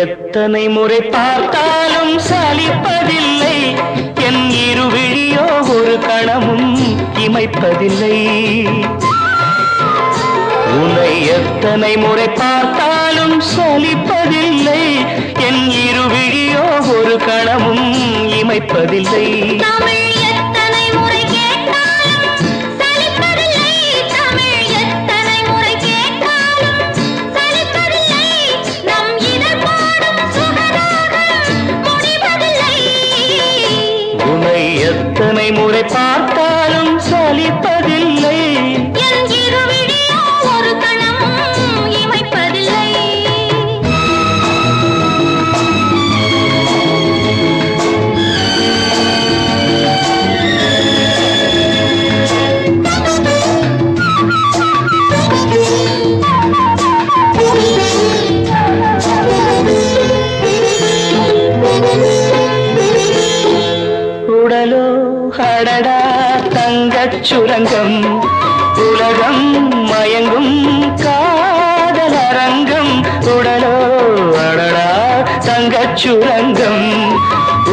எத்தனை முறை பார்த்தாலும் சலிப்பதில்லை என் இருவிழியோ ஒரு கணமும் இமைப்பதில்லை உன்னை எத்தனை முறை பார்த்தாலும் சலிப்பதில்லை என் இருவிழியோ ஒரு கணமும் இமைப்பதில்லை எத்தனை முறை பார்த்தாலும் சலிப்பதில்லை என் இருவிழியோ ஒரு கணமும் இமைப்பதில்லை உடலோ அடடா தங்கச் சுரங்கம் உலகம் மயங்கும் காதல் அரங்கம் உடலோ அடடா தங்கச் சுரங்கம்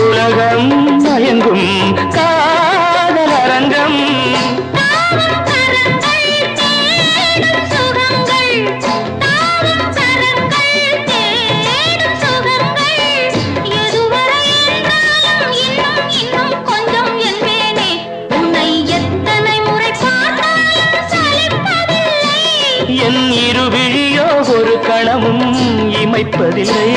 உலகம் மயங்கும் காதல் அரங்கம் என் இருவிழியோ ஒரு கணமும் இமைப்பதில்லை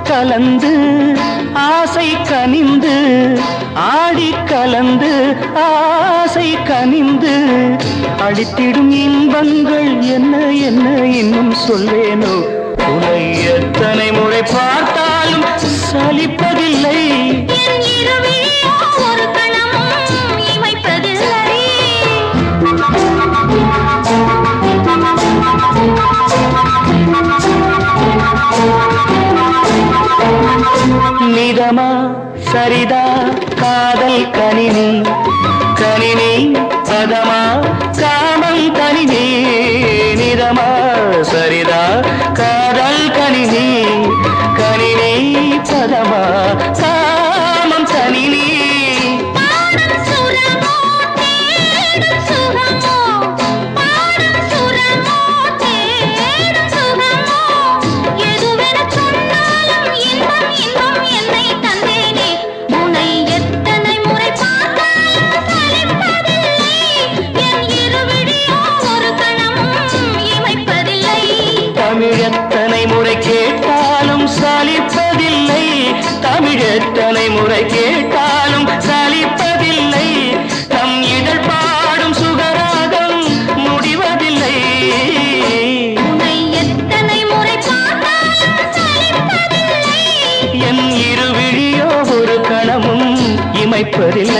கலந்து ஆசை கனிந்து ஆடி கலந்து ஆசை கனிந்து அடித்திடும் இன்பங்கள் என்ன என்ன இன்னும் சொல்வேனோ உன்னை எத்தனை முறை பார்த்தாலும் சலிப்பதில்லை என் இருவிழியோ ஒரு கணமும் இமைப்பதில்லை நிதமா சரிதா காதல் கணினி கணினி பதமா காமம் கணினி நிதமா சரிதா காதல் கணினி கணினி பதமா காமம் கணினி எத்தனை முறை கேட்டாலும் சலிப்பதில்லை தமிழ் எத்தனை முறை கேட்டாலும் சலிப்பதில்லை நம் இதழ் பாடும் சுகராகம் முடிவதில்லை உன்னை எத்தனை முறை பார்த்தாலும் சலிப்பதில்லை என் இருவிழியோ ஒரு கணமும் இமைப்பதில்லை